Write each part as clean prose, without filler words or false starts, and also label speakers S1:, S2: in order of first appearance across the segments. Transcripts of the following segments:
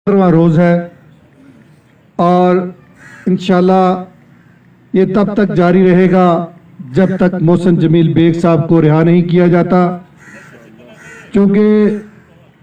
S1: روز ہے اور انشاءاللہ یہ تب تک جاری رہے گا جب تک محسن جمیل بیگ صاحب کو رہا نہیں کیا جاتا، کیونکہ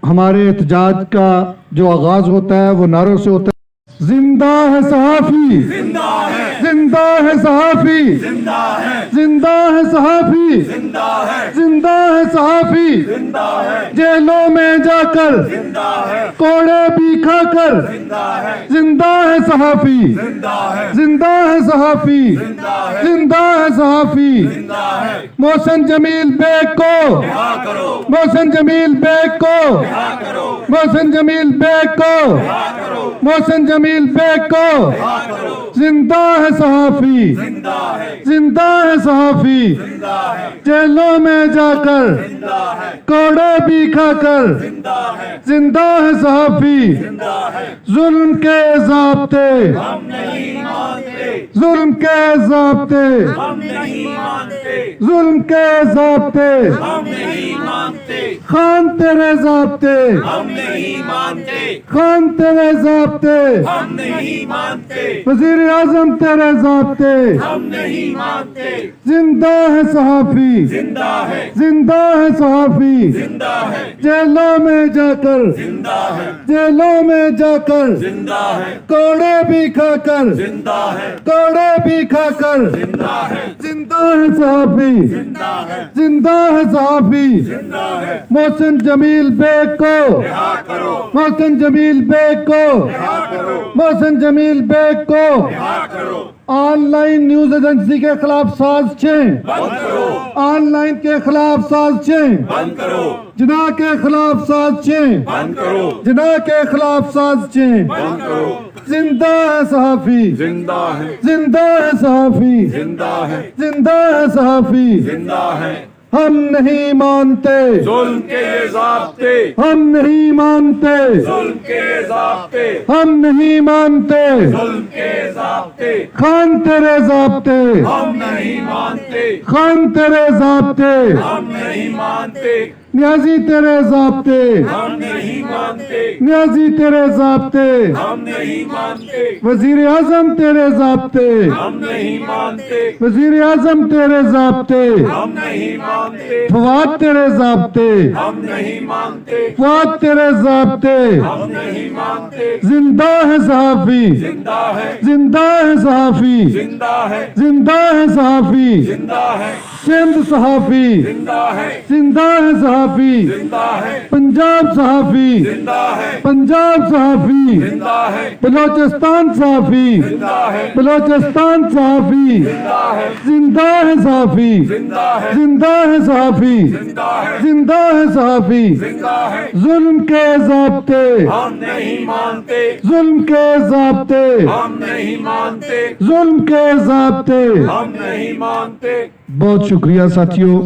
S1: ہمارے احتجاج کا جو آغاز ہوتا ہے وہ نعروں سے ہوتا ہے۔ زندہ ہے صحافی،
S2: زندہ ہے،
S1: زندہ ہے صحافی،
S2: زندہ ہے،
S1: زندہ ہے صحافی،
S2: زندہ ہے،
S1: زندہ ہے صحافی،
S2: زندہ ہے،
S1: جیلوں میں جا کر
S2: زندہ ہے،
S1: کوڑے بھی کھا کر
S2: زندہ ہے،
S1: زندہ ہے صحافی،
S2: زندہ ہے،
S1: زندہ ہے صحافی،
S2: زندہ ہے،
S1: زندہ ہے صحافی۔
S2: زندہ ہے۔
S1: محسن جمیل بیگ کو،
S2: رہا کرو،
S1: محسن جمیل بیگ کو،
S2: رہا کرو،
S1: محسن جمیل بیگ کو،
S2: رہا کرو،
S1: محسن جمیل بیگ کو،
S2: رہا کرو۔
S1: زندہ ہے صحافی،
S2: زندہ ہے،
S1: زندہ ہے صحافی،
S2: زندہ ہے،
S1: جیلوں میں جا کر
S2: زندہ ہے،
S1: کوڑے بھی کھا کر
S2: زندہ ہے،
S1: زندہ ہے صحافی۔
S2: زندہ ہے۔
S1: ظلم کے ضابطے،
S2: ہم نہیں مانتے،
S1: ظلم کے ضابطے،
S2: ہم نہیں مانتے،
S1: ظلم کے ضابطے،
S2: ہم نہیں مانتے،
S1: خان تیرے ضابطے،
S2: ہم نہیں مانتے،
S1: خان تیرے ضابطے،
S2: ہم نہیں مانتے،
S1: وزیر اعظم تیرے ضابطے۔
S2: ہم نہیں مانتے۔
S1: زندہ ہے صحافی،
S2: زندہ ہے،
S1: زندہ ہے صحافی،
S2: زندہ ہے،
S1: جیلوں میں جا کر،
S2: زندہ ہے،
S1: جیلوں میں جا کر
S2: زندہ ہے،
S1: کوڑے بھی کھا کر،
S2: زندہ ہے،
S1: کوڑے بھی کھا کر
S2: زندہ ہے،
S1: زندہ ہے صحافی،
S2: زندہ ہے،
S1: زندہ ہے صحافی۔
S2: زندہ ہے۔
S1: محسن جمیل بیگ کو،
S2: رہا کرو،
S1: محسن جمیل بیگ کو،
S2: رہا کرو،
S1: محسن جمیل بیگ کو
S2: رہا کرو،
S1: آن لائن نیوز ایجنسی کے خلاف سازشیں،
S2: بند کرو،
S1: آن لائن کے خلاف سازشیں،
S2: بند کرو،
S1: جناح کے خلاف سازشیں،
S2: بند کرو،
S1: جناح کے خلاف سازشیں۔
S2: بند کرو۔
S1: زندہ ہے صحافی،
S2: زندہ ہے،
S1: زندہ ہے صحافی،
S2: زندہ ہے،
S1: زندہ ہے صحافی۔
S2: زندہ ہے۔
S1: ہم نہیں مانتے،
S2: ظلم کے یہ ضابطے،
S1: ہم نہیں مانتے،
S2: ظلم کے ضابطے،
S1: ہم نہیں مانتے،
S2: ظلم کے ضابطے،
S1: خان تیرے ضابطے،
S2: ہم نہیں مانتے،
S1: خان تیرے ضابطے،
S2: ہم نہیں مانتے،
S1: نیازی تیرے ضابطے،
S2: ہم نہیں مانتے،
S1: نیازی تیرے ضابطے،
S2: ہم نہیں مانتے،
S1: وزیر اعظم تیرے ضابطے،
S2: ہم نہیں مانتے،
S1: وزیر اعظم تیرے ضابطے،
S2: ہم نہیں مانتے،
S1: فواد تیرے ضابطے،
S2: ہم نہیں مانتے،
S1: فواد تیرے ضابطے۔
S2: ہم نہیں مانتے۔
S1: زندہ ہے صحافی،
S2: زندہ ہے،
S1: زندہ ہے صحافی،
S2: زندہ ہے،
S1: زندہ ہے صحافی،
S2: زندہ ہے،
S1: سندھ صحافی،
S2: زندہ ہے،
S1: زندہ ہے صحافی،
S2: زندہ ہے،
S1: پنجاب صحافی،
S2: زندہ ہے،
S1: پنجاب صحافی،
S2: زندہ ہے،
S1: بلوچستان صحافی،
S2: زندہ ہے،
S1: بلوچستان صحافی،
S2: زندہ ہے،
S1: زندہ ہے صحافی،
S2: زندہ ہے،
S1: زندہ ہے صحافی،
S2: زندہ ہے،
S1: زندہ ہے صحافی۔
S2: زندہ ہے۔
S1: ظلم کے ضابطے،
S2: ہم نہیں مانتے،
S1: ظلم کے ضابطے،
S2: ہم نہیں مانتے،
S1: ظلم کے ضابطے۔
S2: ہم نہیں مانتے۔
S1: بہت شکریہ ساتھیوں،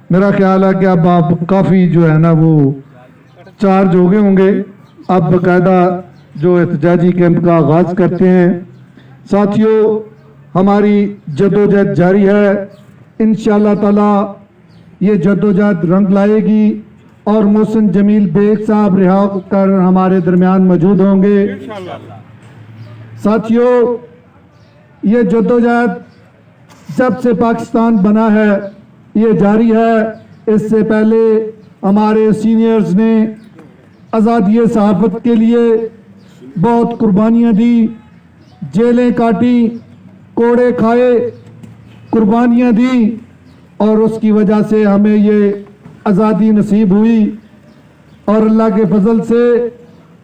S1: میرا خیال ہے کہ اب آپ کافی جو ہے نا وہ چارج ہو گئے ہوں گے، اب باقاعدہ جو احتجاجی کیمپ کا آغاز کرتے ہیں۔ ساتھیوں، ہماری جدوجہد جاری ہے، انشاءاللہ تعالی یہ جدوجہد رنگ لائے گی اور محسن جمیل بیگ صاحب رہا کر ہمارے درمیان موجود ہوں گے۔ ساتھیوں، یہ جدوجہد جب سے پاکستان بنا ہے یہ جاری ہے۔ اس سے پہلے ہمارے سینئرز نے آزادی صحافت کے لیے بہت قربانیاں دی، جیلیں کاٹی، کوڑے کھائے، قربانیاں دی اور اس کی وجہ سے ہمیں یہ آزادی نصیب ہوئی، اور اللہ کے فضل سے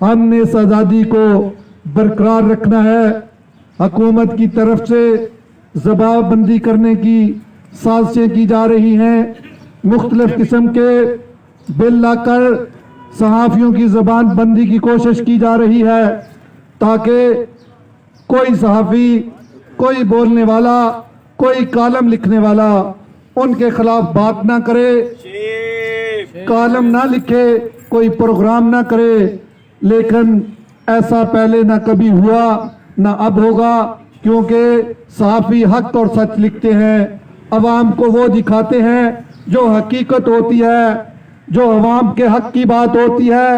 S1: ہم نے اس آزادی کو برقرار رکھنا ہے۔ حکومت کی طرف سے زبان بندی کرنے کی سازشیں کی جا رہی ہیں، مختلف قسم کے بل لا کر صحافیوں کی زبان بندی کی کوشش کی جا رہی ہے تاکہ کوئی صحافی، کوئی بولنے والا، کوئی کالم لکھنے والا ان کے خلاف بات نہ کرے، کالم نہ لکھے، کوئی پروگرام نہ کرے۔ لیکن ایسا پہلے نہ کبھی ہوا نہ اب ہوگا، کیونکہ صحافی حق اور سچ لکھتے ہیں، عوام کو وہ دکھاتے ہیں جو حقیقت ہوتی ہے، جو عوام کے حق کی بات ہوتی ہے،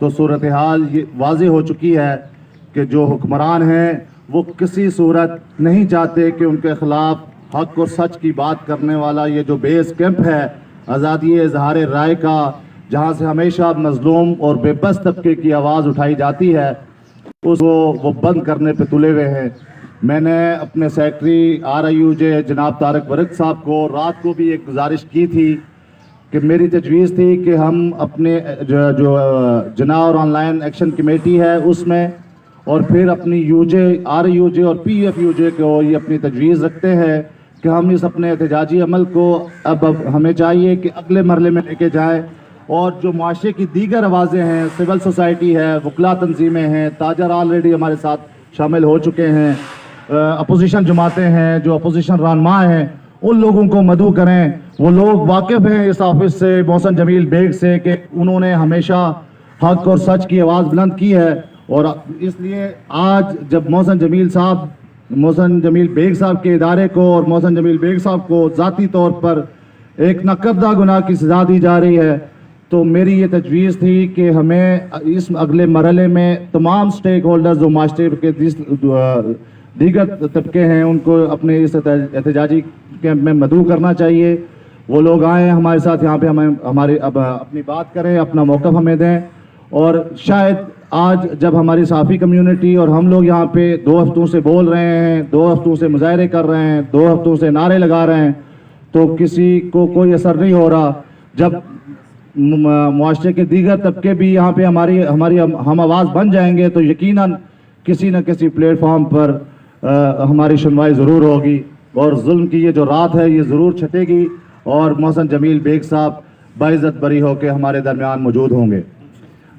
S3: تو صورتحال یہ واضح ہو چکی ہے کہ جو حکمران ہیں وہ کسی صورت نہیں چاہتے کہ ان کے خلاف حق اور سچ کی بات کرنے والا یہ جو بیس کیمپ ہے آزادی اظہار رائے کا، جہاں سے ہمیشہ مظلوم اور بے بس طبقے کی آواز اٹھائی جاتی ہے، اس کو وہ بند کرنے پہ تلے ہوئے ہیں۔ میں نے اپنے سیکرٹری RIUJ جناب طارق ورق صاحب کو رات کو بھی ایک گزارش کی تھی کہ میری تجویز تھی کہ ہم اپنے جو جناح اور آن لائن ایکشن کمیٹی ہے اس میں، اور پھر اپنی RIUJ اور PFUJ کو یہ اپنی تجویز رکھتے ہیں کہ ہم اس اپنے احتجاجی عمل کو اب ہمیں چاہیے کہ اگلے مرحلے میں لے کے جائیں، اور جو معاشرے کی دیگر آوازیں ہیں، سول سوسائٹی ہے، وکلا تنظیمیں ہیں، تاجر آلریڈی ہمارے ساتھ شامل ہو چکے ہیں، اپوزیشن جماعتیں ہیں، جو اپوزیشن رہنما ہیں، ان لوگوں کو مدعو کریں۔ وہ لوگ واقف ہیں اس آفس سے، محسن جمیل بیگ سے، کہ انہوں نے ہمیشہ حق اور سچ کی آواز بلند کی ہے، اور اس لیے آج جب محسن جمیل بیگ صاحب کے ادارے کو اور محسن جمیل بیگ صاحب کو ذاتی طور پر ایک ناکردہ گناہ کی سزا دی جا رہی ہے، تو میری یہ تجویز تھی کہ ہمیں اس اگلے مرحلے میں تمام سٹیک ہولڈرز جو معاشرے کے دیگر طبقے ہیں ان کو اپنے اس احتجاجی کیمپ میں مدعو کرنا چاہیے۔ وہ لوگ آئیں ہمارے ساتھ یہاں پہ، ہماری اپنی بات کریں، اپنا موقف ہمیں دیں، اور شاید آج جب ہماری صحافی کمیونٹی اور ہم لوگ یہاں پہ 2 ہفتوں سے بول رہے ہیں، 2 ہفتوں سے مظاہرے کر رہے ہیں، 2 ہفتوں سے نعرے لگا رہے ہیں، تو کسی کو کوئی اثر نہیں ہو رہا۔ جب معاشرے کے دیگر طبقے بھی یہاں پہ ہماری ہم آواز بن جائیں گے تو یقیناً کسی نہ کسی پلیٹ فارم پر ہماری سنوائی ضرور ہوگی، اور ظلم کی یہ جو رات ہے یہ ضرور چھٹے گی، اور محسن جمیل بیگ صاحب باعزت بری ہو کے ہمارے درمیان موجود ہوں گے۔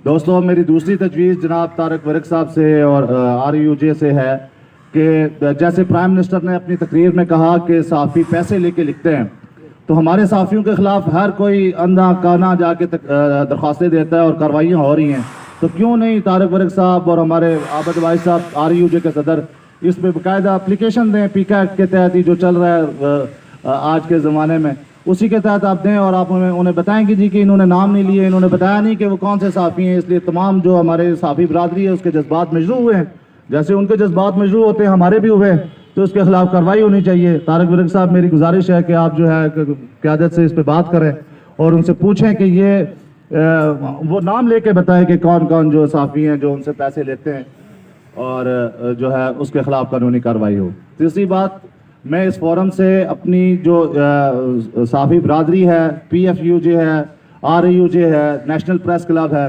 S3: دوستو، میری دوسری تجویز جناب طارق ورق صاحب سے اور RIUJ سے ہے کہ جیسے پرائم منسٹر نے اپنی تقریر میں کہا کہ صحافی پیسے لے کے لکھتے ہیں، تو ہمارے صحافیوں کے خلاف ہر کوئی اندھا کانا جا کے درخواستیں دیتا ہے اور کاروائیاں ہو رہی ہیں، تو کیوں نہیں طارق ورق صاحب اور ہمارے عابد وائز صاحب RIUJ کے صدر اس پہ باقاعدہ اپلیکیشن دیں، PICA ایکٹ کے تحت جو چل رہا ہے آج کے زمانے میں، اسی کے تحت آپ دیں، اور آپ انہیں بتائیں کہ جی کہ انہوں نے نام نہیں لیے، انہوں نے بتایا نہیں کہ وہ کون سے صحافی ہیں، اس لیے تمام جو ہمارے صحافی برادری ہے اس کے جذبات مجروح ہوئے ہیں، جیسے ان کے جذبات مجروح ہوتے ہیں ہمارے بھی ہوئے، تو اس کے خلاف کارروائی ہونی چاہیے۔ طارق ورق صاحب، میری گزارش ہے کہ آپ جو ہے قیادت سے اس پہ بات کریں اور ان سے پوچھیں کہ یہ وہ نام لے کے بتائیں کہ کون کون جو صحافی ہیں جو ان سے پیسے لیتے ہیں، اور جو ہے اس کے خلاف قانونی کارروائی ہو۔ تیسری بات، میں اس فورم سے اپنی جو صحافی برادری ہے، PFUJ ہے، RIUJ ہے، نیشنل پریس کلب ہے،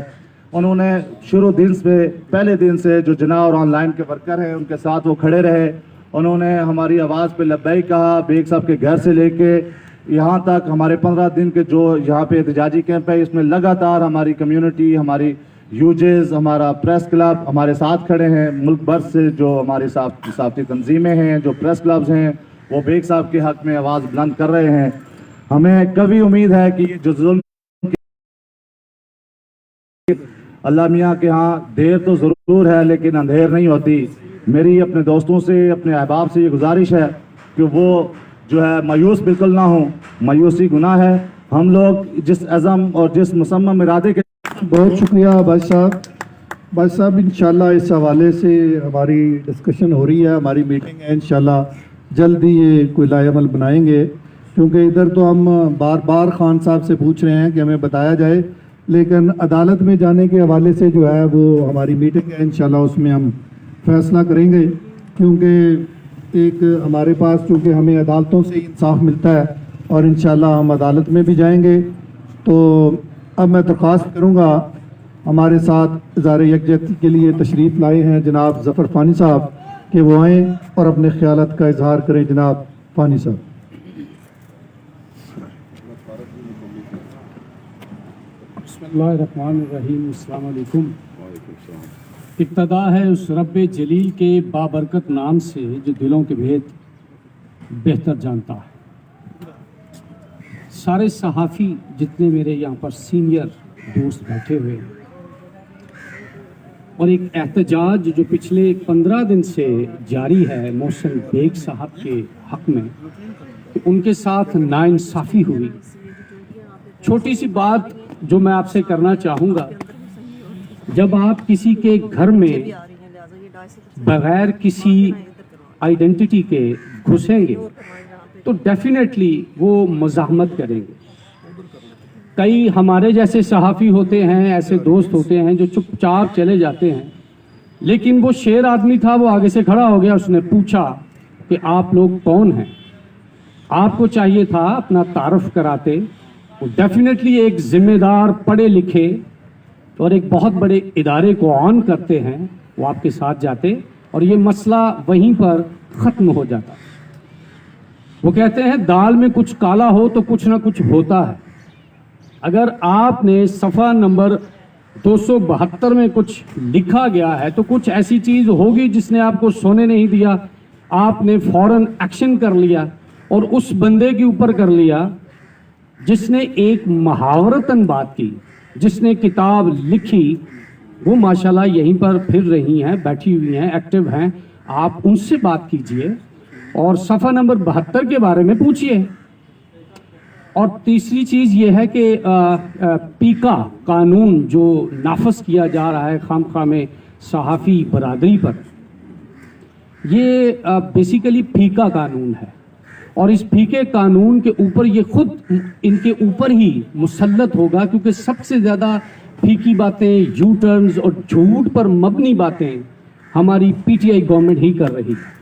S3: انہوں نے شروع دن سے، پہلے دن سے جو جناح اور آن لائن کے ورکر ہیں ان کے ساتھ وہ کھڑے رہے، انہوں نے ہماری آواز پہ لبیک کہا، بیگ صاحب کے گھر سے لے کے یہاں تک ہمارے 15 دن کے جو یہاں پہ احتجاجی کیمپ ہے اس میں لگاتار ہماری کمیونٹی، ہماری UJs، ہمارا پریس کلب ہمارے ساتھ کھڑے ہیں۔ ملک بھر سے جو ہماری صحافتی تنظیمیں ہیں، جو پریس کلبز ہیں، وہ بیگ صاحب کے حق میں آواز بلند کر رہے ہیں۔ ہمیں کبھی امید ہے کہ جو ظلم اللہ میاں کے ہاں دیر تو ضرور ہے لیکن اندھیر نہیں ہوتی۔ میری اپنے دوستوں سے، اپنے احباب سے یہ گزارش ہے کہ وہ جو ہے مایوس بالکل نہ ہوں، مایوسی گناہ ہے۔ ہم لوگ جس عزم اور جس مصمم ارادے کے
S1: بہت شکریہ بھائی صاحب انشاءاللہ اس حوالے سے ہماری ڈسکشن ہو رہی ہے، ہماری میٹنگ ہے، انشاءاللہ جلد ہی یہ کوئی لائے عمل بنائیں گے، کیونکہ ادھر تو ہم بار بار خان صاحب سے پوچھ رہے ہیں کہ ہمیں بتایا جائے، لیکن عدالت میں جانے کے حوالے سے جو ہے وہ ہماری میٹنگ ہے، انشاءاللہ اس میں ہم فیصلہ کریں گے، کیونکہ ایک ہمارے پاس چونکہ ہمیں عدالتوں سے انصاف ملتا ہے اور انشاءاللہ ہم عدالت میں بھی جائیں گے۔ تو اب میں درخواست کروں گا، ہمارے ساتھ اظہار یکجہتی کے لیے تشریف لائے ہیں جناب ظفر فانی صاحب، کہ وہ آئیں اور اپنے خیالات کا اظہار کریں۔ جناب فانی صاحب۔
S4: بسم اللہ الرحمن الرحیم، السلام علیکم۔ ابتدا ہے اس رب جلیل کے بابرکت نام سے جو دلوں کے بھید بہتر جانتا ہے۔ سارے صحافی جتنے میرے یہاں پر سینئر دوست بیٹھے ہوئے ہیں، اور ایک احتجاج جو پچھلے 15 دن سے جاری ہے محسن بیگ صاحب کے حق میں، ان کے ساتھ ناانصافی ہوئی۔ چھوٹی سی بات جو میں آپ سے کرنا چاہوں گا جب آپ کسی کے گھر میں بغیر کسی آئیڈینٹی کے گھسیں گے تو ڈیفینیٹلی وہ مزاحمت کریں گے. کئی ہمارے جیسے صحافی ہوتے ہیں, ایسے دوست ہوتے ہیں جو چپ چاپ چلے جاتے ہیں, لیکن وہ شیر آدمی تھا, وہ آگے سے کھڑا ہو گیا, اس نے پوچھا کہ آپ لوگ کون ہیں. آپ کو چاہیے تھا اپنا تعارف کراتے. وہ ڈیفینیٹلی ایک ذمہ دار پڑھے لکھے اور ایک بہت بڑے ادارے کو آن کرتے ہیں, وہ آپ کے ساتھ جاتے اور یہ مسئلہ وہیں پر ختم ہو جاتا. وہ کہتے ہیں دال میں کچھ کالا ہو تو کچھ نہ کچھ ہوتا ہے. اگر آپ نے صفحہ نمبر 272 میں کچھ لکھا گیا ہے تو کچھ ایسی چیز ہوگی جس نے آپ کو سونے نہیں دیا, آپ نے فوراً ایکشن کر لیا اور اس بندے کے اوپر کر لیا جس نے ایک محاورتاً بات کی, جس نے کتاب لکھی. وہ ماشاءاللہ یہیں پر پھر رہی ہیں, بیٹھی ہوئی ہیں, ایکٹیو ہیں. آپ ان سے بات کیجئے اور صفحہ نمبر 72 کے بارے میں پوچھئے. اور تیسری چیز یہ ہے کہ پیکا قانون جو نافذ کیا جا رہا ہے خامخواہ میں صحافی برادری پر, یہ بیسیکلی پھیکا قانون ہے اور اس پھیکے قانون کے اوپر یہ خود ان کے اوپر ہی مسلط ہوگا, کیونکہ سب سے زیادہ پھیکی باتیں, یو ٹرنز اور جھوٹ پر مبنی باتیں ہماری پی ٹی آئی گورنمنٹ ہی کر رہی ہے.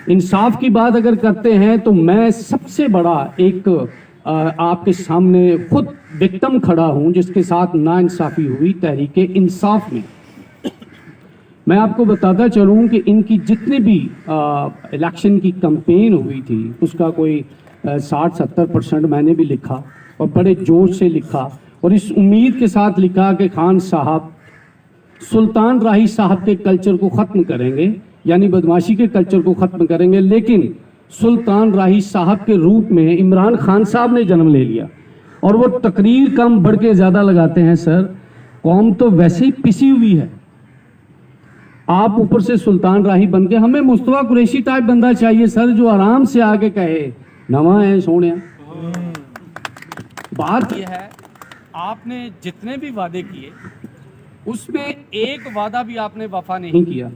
S4: انصاف کی بات اگر کرتے ہیں تو میں سب سے بڑا ایک آپ کے سامنے خود وکٹم کھڑا ہوں جس کے ساتھ ناانصافی ہوئی تحریک انصاف میں. میں آپ کو بتاتا چلوں کہ ان کی جتنے بھی الیکشن کی کمپین ہوئی تھی اس کا کوئی 60-70% میں نے بھی لکھا اور بڑے جوش سے لکھا اور اس امید کے ساتھ لکھا کہ خان صاحب سلطان راہی صاحب کے کلچر کو ختم کریں گے, یعنی بدماشی کے کلچر کو ختم کریں گے, لیکن سلطان راہی صاحب کے روپ میں عمران خان صاحب نے جنم لے لیا. اور وہ تقریر کم بڑھ کے زیادہ لگاتے ہیں. سر, قوم تو ویسے ہی پسی ہوئی ہے, آپ اوپر سے سلطان راہی بن کے, ہمیں مصطفیٰ قریشی ٹائپ بندہ چاہیے سر جو آرام سے آ کے کہے نواں ہے سونے. بات یہ ہے آپ نے جتنے بھی وعدے کیے اس میں ایک وعدہ بھی آپ نے وفا نہیں کیا.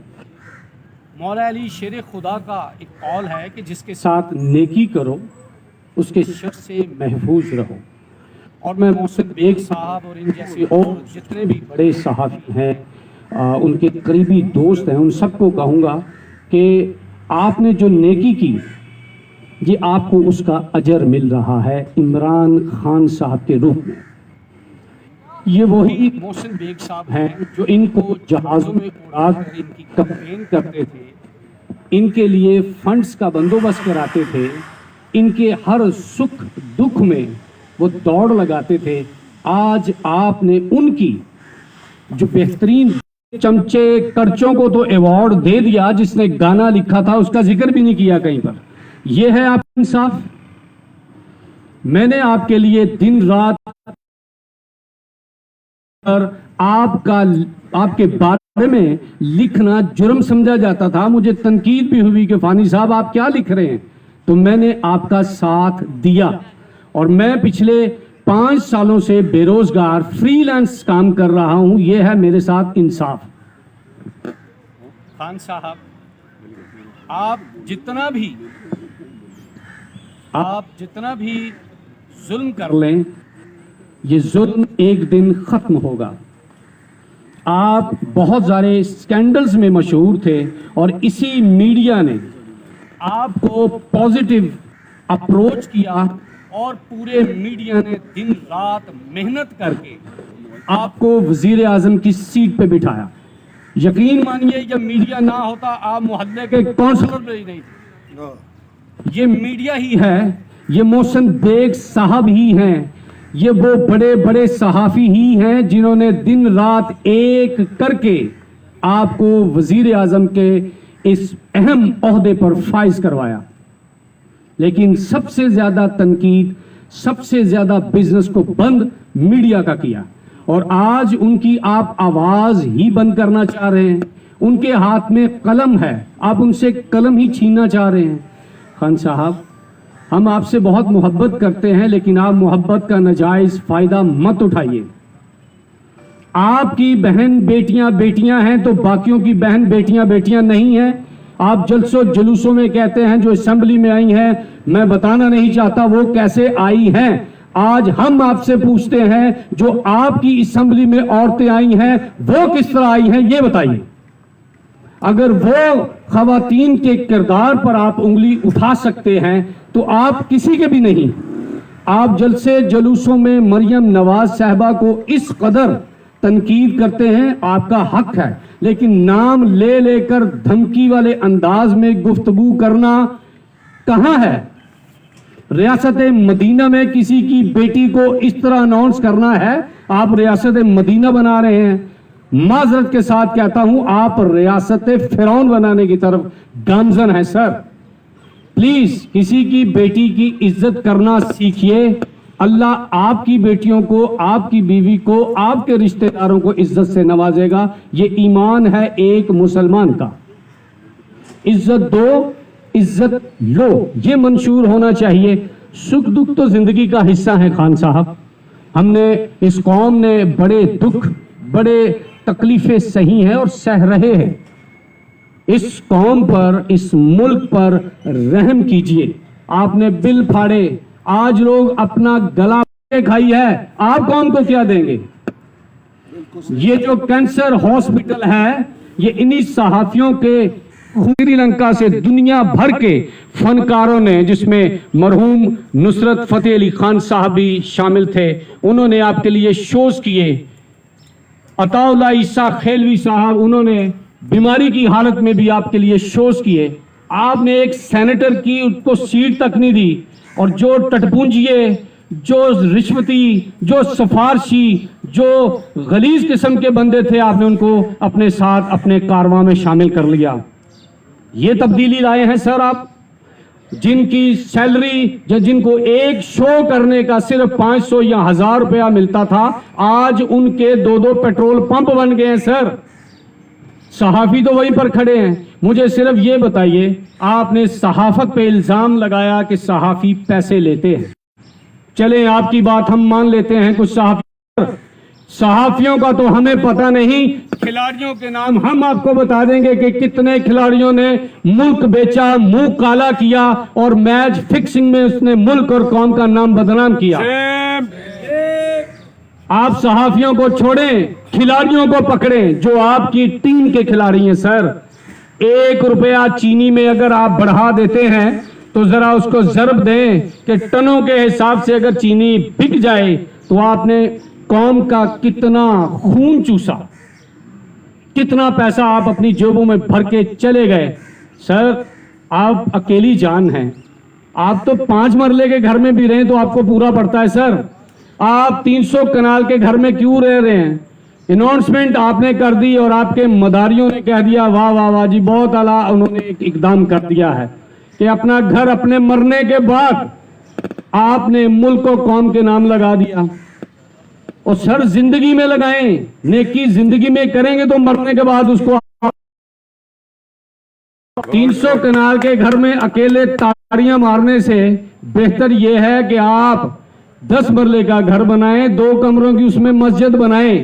S4: مولا علی شیر خدا کا ایک قول ہے کہ جس کے ساتھ نیکی کرو اس کے شر سے محفوظ رہو. اور میں محسن بیگ صاحب اور ان جیسے اور جتنے بھی بڑے صحافی ہیں, ان کے قریبی دوست ہیں, ان سب کو کہوں گا کہ آپ نے جو نیکی کی یہ آپ کو اس کا اجر مل رہا ہے عمران خان صاحب کے روپ میں. یہ وہی محسن بیگ صاحب ہیں جو ان کو جہازوں میں اڑا کر ان کی کمپین کرتے تھے, ان کے لیے فنڈز کا بندوبست کراتے تھے, ان کے ہر سکھ دکھ میں وہ دوڑ لگاتے تھے. آج آپ نے ان کی جو بہترین چمچے کرچوں کو تو ایوارڈ دے دیا, جس نے گانا لکھا تھا اس کا ذکر بھی نہیں کیا کہیں پر. یہ ہے آپ انصاف. میں نے آپ کے لیے دن رات آپ کے بارے میں لکھنا جرم سمجھا جاتا تھا. مجھے تنقید بھی ہوئی کہ فانی صاحب آپ کیا لکھ رہے ہیں, تو میں نے آپ کا ساتھ دیا. اور میں پچھلے 5 سالوں سے بے روزگار فری لانس کام کر رہا ہوں. یہ ہے میرے ساتھ انصاف. خان صاحب, آپ جتنا بھی ظلم کر لیں یہ ظلم ایک دن ختم ہوگا. آپ بہت سارے سکینڈلز میں مشہور تھے اور اسی میڈیا نے آپ کو پازیٹیو اپروچ کیا اور پورے میڈیا نے دن رات محنت کر کے آپ کو وزیر اعظم کی سیٹ پہ بٹھایا. یقین مانیے جب میڈیا نہ ہوتا آپ محلے کے کونسلر بھی نہیں تھے. یہ میڈیا ہی ہے, یہ محسن بیگ صاحب ہی ہیں, یہ وہ بڑے بڑے صحافی ہی ہیں جنہوں نے دن رات ایک کر کے آپ کو وزیر اعظم کے اس اہم عہدے پر فائز کروایا. لیکن سب سے زیادہ تنقید, سب سے زیادہ بزنس کو بند میڈیا کا کیا, اور آج ان کی آپ آواز ہی بند کرنا چاہ رہے ہیں. ان کے ہاتھ میں قلم ہے, آپ ان سے قلم ہی چھیننا چاہ رہے ہیں. خان صاحب, ہم آپ سے بہت محبت کرتے ہیں لیکن آپ محبت کا ناجائز فائدہ مت اٹھائیے. آپ کی بہن بیٹیاں بیٹیاں ہیں تو باقیوں کی بہن بیٹیاں بیٹیاں نہیں ہیں. آپ جلسوں جلوسوں میں کہتے ہیں جو اسمبلی میں آئی ہیں, میں بتانا نہیں چاہتا وہ کیسے آئی ہیں. آج ہم آپ سے پوچھتے ہیں جو آپ کی اسمبلی میں عورتیں آئی ہیں وہ کس طرح آئی ہیں یہ بتائیے. اگر وہ خواتین کے کردار پر آپ انگلی اٹھا سکتے ہیں تو آپ کسی کے بھی نہیں. آپ جلسے جلوسوں میں مریم نواز صاحبہ کو اس قدر تنقید کرتے ہیں, آپ کا حق ہے, لیکن نام لے لے کر دھمکی والے انداز میں گفتگو کرنا کہاں ہے؟ ریاست مدینہ میں کسی کی بیٹی کو اس طرح اناؤنس کرنا ہے؟ آپ ریاست مدینہ بنا رہے ہیں. معذرت کے ساتھ کہتا ہوں آپ ریاست فرعون بنانے کی طرف گامزن ہیں سر. پلیز کسی کی بیٹی کی عزت کرنا سیکھیے. اللہ آپ کی بیٹیوں کو, آپ کی بیوی کو, آپ کے رشتہ داروں کو عزت سے نوازے گا. یہ ایمان ہے ایک مسلمان کا. عزت دو, عزت لو, یہ منشور ہونا چاہیے. سکھ دکھ تو زندگی کا حصہ ہے خان صاحب. ہم نے, اس قوم نے بڑے دکھ, بڑے تکلیفیں سہی ہیں اور سہ رہے ہیں. اس قوم پر, اس ملک پر رحم کیجئے. آپ نے بل پھاڑے, آج لوگ اپنا گلا کھائی ہے, آپ قوم کو کیا دیں گے؟ یہ جو کینسر ہاسپٹل ہے یہ انہی صحافیوں کے, سری لنکا سے دنیا بھر کے فنکاروں نے, جس میں مرحوم نصرت فتح علی خان صاحب بھی شامل تھے, انہوں نے آپ کے لیے شوز کیے. عطا اللہ عیسیٰ خیلوی صاحب, انہوں نے بیماری کی حالت میں بھی آپ کے لیے شوز کیے. آپ نے ایک سینیٹر کی اس کو سیٹ تک نہیں دی, اور جو ٹٹپونجیے, جو رشوتی, جو سفارشی, جو غلیظ قسم کے بندے تھے, آپ نے ان کو اپنے ساتھ اپنے کارواں میں شامل کر لیا. یہ تبدیلی لائے ہیں سر آپ. جن کی سیلری, جن کو ایک شو کرنے کا صرف 500 یا 1000 روپیہ ملتا تھا, آج ان کے 2 پیٹرول پمپ بن گئے ہیں سر. صحافی تو وہیں پر کھڑے ہیں. مجھے صرف یہ بتائیے, آپ نے صحافت پہ الزام لگایا کہ صحافی پیسے لیتے ہیں. چلیں آپ کی بات ہم مان لیتے ہیں, کچھ صحافیوں کا تو ہمیں پتہ نہیں. کھلاڑیوں کے نام ہم آپ کو بتا دیں گے کہ کتنے کھلاڑیوں نے ملک بیچا, منہ کالا کیا, اور میچ فکسنگ میں اس نے ملک اور قوم کا نام بدنام کیا. آپ صحافیوں کو چھوڑیں, کھلاڑیوں کو پکڑیں جو آپ کی ٹیم کے کھلاڑی ہیں سر. 1 روپیہ چینی میں اگر آپ بڑھا دیتے ہیں تو ذرا اس کو ضرب دیں کہ ٹنوں کے حساب سے اگر چینی بک جائے تو آپ نے قوم کا کتنا خون چوسا, کتنا پیسہ آپ اپنی جیبوں میں بھر کے چلے گئے. سر آپ اکیلی جان ہیں, آپ تو 5 مرلے کے گھر میں بھی رہیں تو آپ کو پورا پڑتا ہے سر. آپ 300 کنال کے گھر میں کیوں رہ رہے ہیں؟ اناؤنسمنٹ آپ نے کر دی اور آپ کے مداریوں نے کہہ دیا واہ واہ واہ جی بہت اعلیٰ, انہوں نے ایک اقدام کر دیا ہے کہ اپنا گھر اپنے مرنے کے بعد آپ نے ملک و قوم کے نام لگا دیا. اور سر زندگی میں لگائیں, نیکی زندگی میں کریں گے تو مرنے کے بعد اس کو 300 کنال کے گھر میں اکیلے تاڑیاں مارنے سے بہتر یہ ہے کہ آپ 10 مرلے کا گھر بنائیں, 2 کمروں کی اس میں مسجد بنائیں,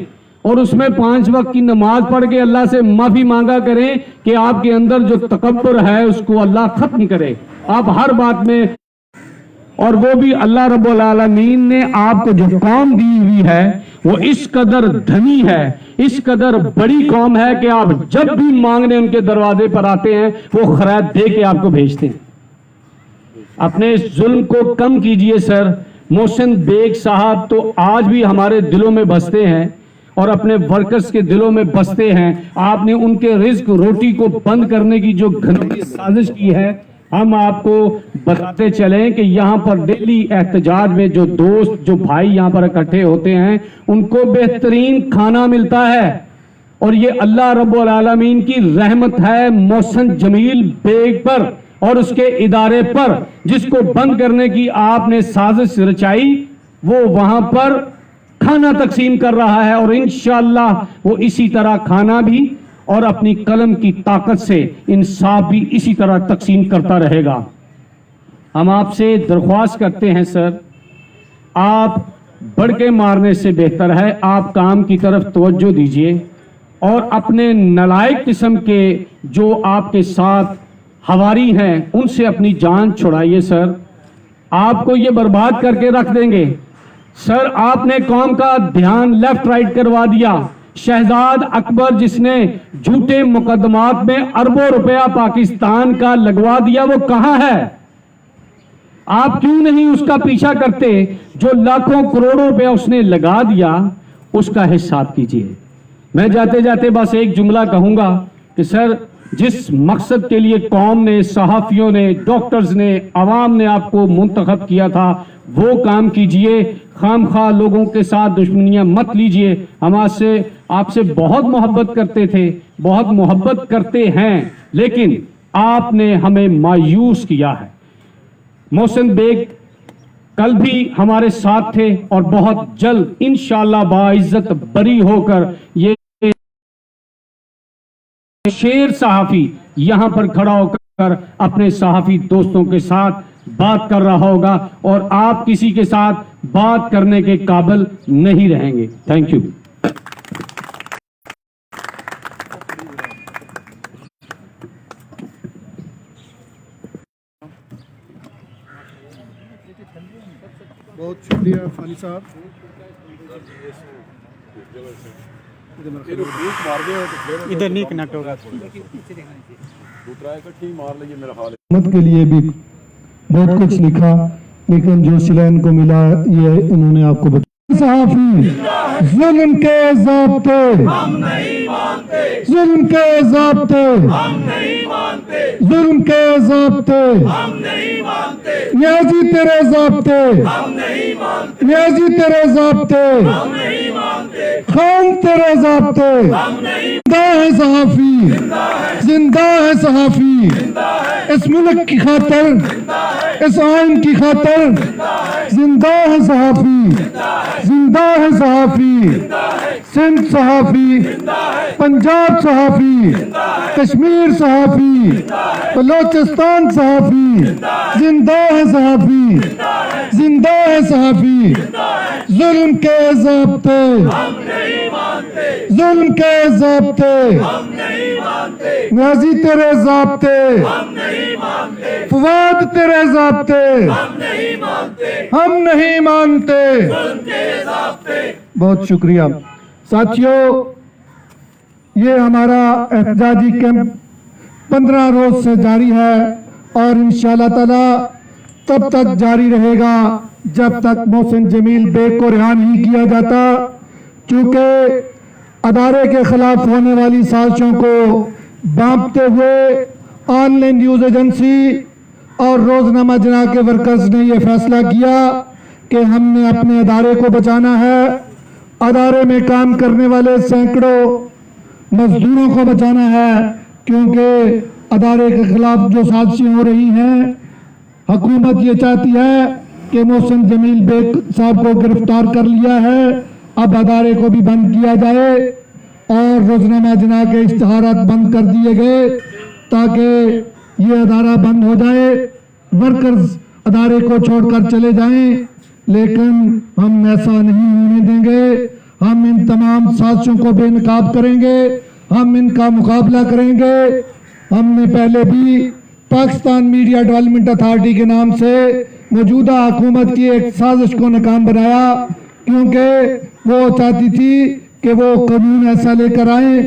S4: اور اس میں 5 وقت کی نماز پڑھ کے اللہ سے معافی مانگا کریں کہ آپ کے اندر جو تکبر ہے اس کو اللہ ختم کرے. آپ ہر بات میں, اور وہ بھی اللہ رب العالمین نے آپ کو جو قوم دی ہوئی ہے وہ اس قدر دھنی ہے, اس قدر بڑی قوم ہے کہ آپ جب بھی مانگنے ان کے دروازے پر آتے ہیں وہ خیرات دے کے آپ کو بھیجتے ہیں. اپنے اس ظلم کو کم کیجئے سر. محسن بیگ صاحب تو آج بھی ہمارے دلوں میں بستے ہیں اور اپنے ورکرز کے دلوں میں بستے ہیں. آپ نے ان کے رزق روٹی کو بند کرنے کی جو گھنٹی سازش کی ہے, ہم آپ کو بتاتے چلیں کہ یہاں پر ڈیلی احتجاج میں جو دوست, جو بھائی یہاں پر اکٹھے ہوتے ہیں ان کو بہترین کھانا ملتا ہے, اور یہ اللہ رب العالمین کی رحمت ہے محسن جمیل بیگ پر اور اس کے ادارے پر, جس کو بند کرنے کی آپ نے سازش رچائی. وہ وہاں پر کھانا تقسیم کر رہا ہے اور انشاءاللہ وہ اسی طرح کھانا بھی اور اپنی قلم کی طاقت سے انصاف بھی اسی طرح تقسیم کرتا رہے گا. ہم آپ سے درخواست کرتے ہیں سر, آپ بڑھ کے مارنے سے بہتر ہے آپ کام کی طرف توجہ دیجئے اور اپنے نالائق قسم کے جو آپ کے ساتھ ہواری ہیں ان سے اپنی جان چھڑائیے سر، آپ کو یہ برباد کر کے رکھ دیں گے سر۔ آپ نے قوم کا دھیان لیفٹ رائٹ کروا دیا۔ شہزاد اکبر جس نے جھوٹے مقدمات میں اربوں روپیہ پاکستان کا لگوا دیا وہ کہاں ہے؟ آپ کیوں نہیں اس کا پیچھا کرتے؟ جو لاکھوں کروڑوں روپے اس نے لگا دیا اس کا حساب کیجئے۔ میں جاتے جاتے بس ایک جملہ کہوں گا کہ سر جس مقصد کے لیے قوم نے، صحافیوں نے، ڈاکٹرز نے، عوام نے آپ کو منتخب کیا تھا وہ کام کیجئے، خام خواہ لوگوں کے ساتھ دشمنیاں مت لیجئے۔ ہم آپ سے بہت محبت کرتے تھے، بہت محبت کرتے ہیں، لیکن آپ نے ہمیں مایوس کیا ہے۔ محسن بیگ کل بھی ہمارے ساتھ تھے اور بہت جلد انشاءاللہ باعزت بری ہو کر یہ شیر صحافی یہاں پر کھڑا ہو کر اپنے صحافی دوستوں کے ساتھ بات کر رہا ہوگا اور آپ کسی کے ساتھ بات کرنے کے قابل نہیں رہیں گے۔ Thank you.
S1: بہت شکریہ فانی صاحب۔
S5: ادھر نہیں کنیکٹ ہوگا۔
S1: حکومت کے لیے بھی بہت کچھ لکھا، لیکن جو سلین کو ملا یہ انہوں نے آپ کو بتایا۔ صحافی ظلم کے ضابطے، ظلم کے ضابطے، ظلم کے ضابطے، نیازی تیرے ضابطے، نیازی تیرے ضابطے، خان تیرے ضابطے، زندہ ہے صحافی، زندہ ہے صحافی، اس ملک کی خاطر، اس آئین کی خاطر زندہ ہے صحافی، زندہ ہے صحافی، سندھ صحافی، پنجاب صحافی، کشمیر صحافی، بلوچستان صحافی، زندہ ہے صحافی، زندہ ہے صحافی۔ ظلم کے ضابطے، ظلم کے ضابطے، نیازی تیرے ضابطے، فواد تیرے ضابطے ہم نہیں مانتے۔ بہت شکریہ ساتھیوں، یہ ہمارا احتجاجی کیمپ 15 روز سے جاری ہے اور انشاءاللہ تعالی تب تک جاری رہے گا جب تک محسن جمیل بیگ کو رہا نہیں کیا جاتا، چونکہ ادارے کے خلاف ہونے والی سازشوں کو بانپتے ہوئے آن لائن نیوز ایجنسی اور روزنامہ جنا کے ورکرز نے یہ فیصلہ کیا کہ ہم نے اپنے ادارے کو بچانا ہے، ادارے میں کام کرنے والے سینکڑوں مزدوروں کو بچانا ہے، کیونکہ ادارے کے خلاف جو سازشیں ہو رہی ہیں، حکومت یہ چاہتی ہے کہ محسن جمیل بیگ صاحب کو گرفتار کر لیا ہے، اب ادارے کو بھی بند کیا جائے اور روزنامہ جنا کے اشتہارات بند کر دیے گئے تاکہ یہ ادارہ بند ہو جائے، ورکرز ادارے کو چھوڑ کر چلے جائیں، لیکن ہم ایسا نہیں ہونے دیں گے۔ ہم ان تمام سازشوں کو بے نقاب کریں گے، ہم ان کا مقابلہ کریں گے۔ ہم نے پہلے بھی پاکستان میڈیا ڈیولپمنٹ اتھارٹی کے نام سے موجودہ حکومت کی ایک سازش کو ناکام بنایا، کیونکہ وہ چاہتی تھی کہ وہ قانون ایسا لے کر آئیں،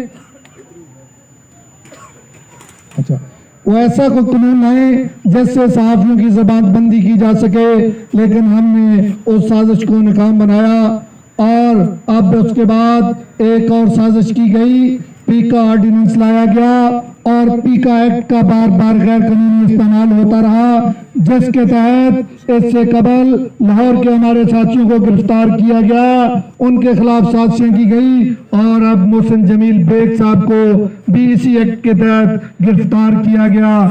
S1: وہ ایسا کوئی قانون لائیں جس سے صحافیوں کی زبان بندی کی جا سکے، لیکن ہم نے اس سازش کو ناکام بنایا اور اب اس کے بعد ایک اور سازش کی گئی، پیکا آرڈیننس لایا گیا اور پیکا ایکٹ کا بار بار غیر قانونی استعمال ہوتا رہا، جس کے تحت اس سے قبل لاہور کے ہمارے ساتھیوں کو گرفتار کیا گیا، ان کے خلاف سازشیں کی گئی اور اب محسن جمیل بیگ صاحب کو بھی اسی ایکٹ کے تحت گرفتار کیا گیا۔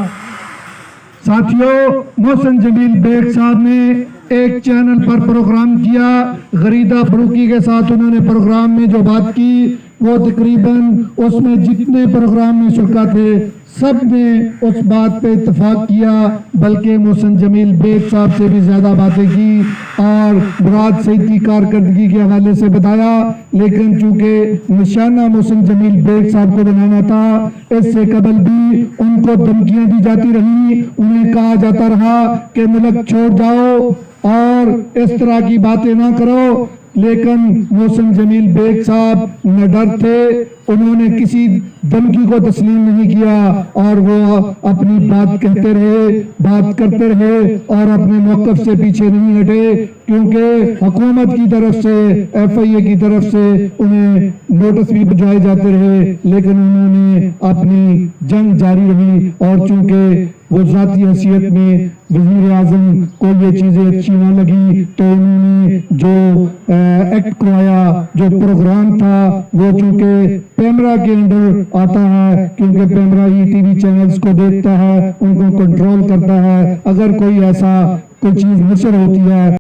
S1: ساتھیوں، محسن جمیل بیگ صاحب نے ایک چینل پر پروگرام کیا، غریدہ فروخی کے ساتھ انہوں نے پروگرام میں جو بات کی وہ تقریباً اس میں جتنے پروگرام میں شرکا تھے سب نے اس بات پہ اتفاق کیا، بلکہ محسن جمیل بیگ صاحب سے بھی زیادہ باتیں کی اور مراد سعید کی کارکردگی کے حوالے سے بتایا، لیکن چونکہ نشانہ محسن جمیل بیگ صاحب کو بنانا تھا، اس سے قبل بھی ان کو دھمکیاں دی جاتی رہی، انہیں کہا جاتا رہا کہ ملک چھوڑ جاؤ اور اس طرح کی باتیں نہ کرو، لیکن محسن جمیل بیگ صاحب نہ ڈر تھے، انہوں نے کسی دھمکی کو تسلیم نہیں کیا اور وہ اپنی بات کہتے رہے، بات کرتے رہے اور اپنے موقف سے پیچھے نہیں ہٹے، کیونکہ حکومت کی طرف سے FIA کی طرف سے انہیں نوٹس بھی بھجوائے جاتے رہے، لیکن انہوں نے اپنی جنگ جاری رہی، اور چونکہ وہ ذاتی حیثیت میں وزیر اعظم کو یہ چیزیں اچھی نہ لگی تو انہوں نے جو ایکٹ کروایا، جو پروگرام تھا، وہ چونکہ پیمرا کے انڈر آتا ہے، کیونکہ پیمرا ETV چینلز کو دیکھتا ہے، ان کو کنٹرول کرتا ہے، اگر کوئی ایسا کوئی چیز نشر ہوتی ہے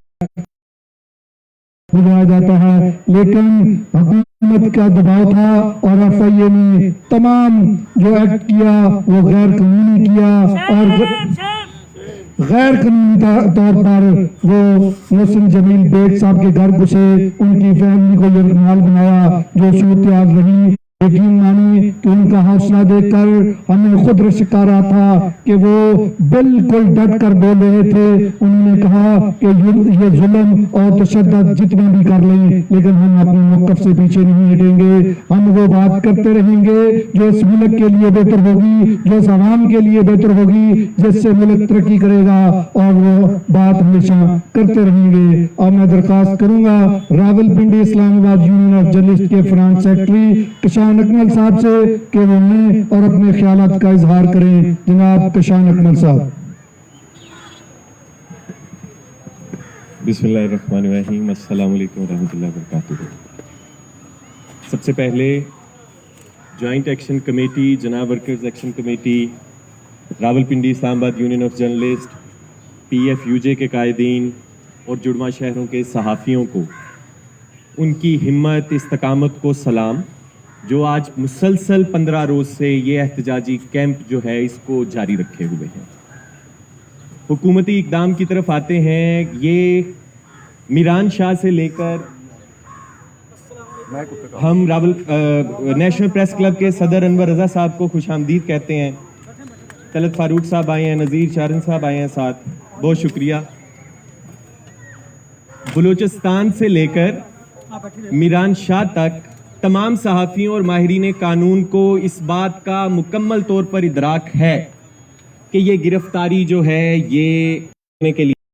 S1: بلایا جاتا ہے، لیکن حکومت کا دباؤ تھا اور FIA نے تمام جو ایکٹ کیا وہ غیر قانونی کیا، اور غیر قانونی طور پر وہ محسن جمیل بیگ صاحب کے گھر گھسے، ان کی فیملی کو یرغمال بنایا، جو صورتحال رہی یقین مانی کہ ان کا حوصلہ دیکھ کر ہمیں خود رشک آ رہا تھا کہ وہ بالکل ڈٹ کر بول رہے تھے، انہوں نے کہا کہ یہ ظلم اور تشدد جتنا بھی کر لیں لیکن ہم اپنے موقف سے پیچھے نہیں ہٹیں گے، ہم وہ بات کرتے رہیں گے جو اس ملک کے لیے بہتر ہوگی، جو اس عوام کے لیے بہتر ہوگی، جس سے ملک ترقی کرے گا، اور وہ بات ہمیشہ کرتے رہیں گے۔ اور میں درخواست کروں گا راولپنڈی اسلام آباد یونین آف جرنلسٹ کے فرانس سیکرٹری کشان اکمل صاحب سے کہ وہ میں اور اپنے خیالات کا اظہار کریں۔ جناب کشان اکمل صاحب۔
S6: بسم اللہ الرحمن الرحیم، السلام علیکم ورحمۃ اللہ وبرکاتہ۔ سب سے پہلے جوائنٹ ایکشن کمیٹی، جناب ورکرز ایکشن کمیٹی، راولپنڈی اسلام آباد یونین آف جرنلسٹ، PFUJ کے قائدین اور جڑواں شہروں کے صحافیوں کو ان کی ہمت استقامت کو سلام، جو آج مسلسل 15 روز سے یہ احتجاجی کیمپ جو ہے اس کو جاری رکھے ہوئے ہیں۔ حکومتی اقدام کی طرف آتے ہیں، یہ میران شاہ سے لے کر ہم نیشنل پریس کلب کے صدر انور رضا صاحب کو خوش آمدید کہتے ہیں، طلعت فاروق صاحب آئے ہیں، نذیر چارن صاحب آئے ہیں ساتھ، بہت شکریہ۔ بلوچستان سے لے کر میران شاہ تک تمام صحافیوں اور ماہرین قانون کو اس بات کا مکمل طور پر ادراک ہے کہ یہ گرفتاری جو ہے یہ کے لیے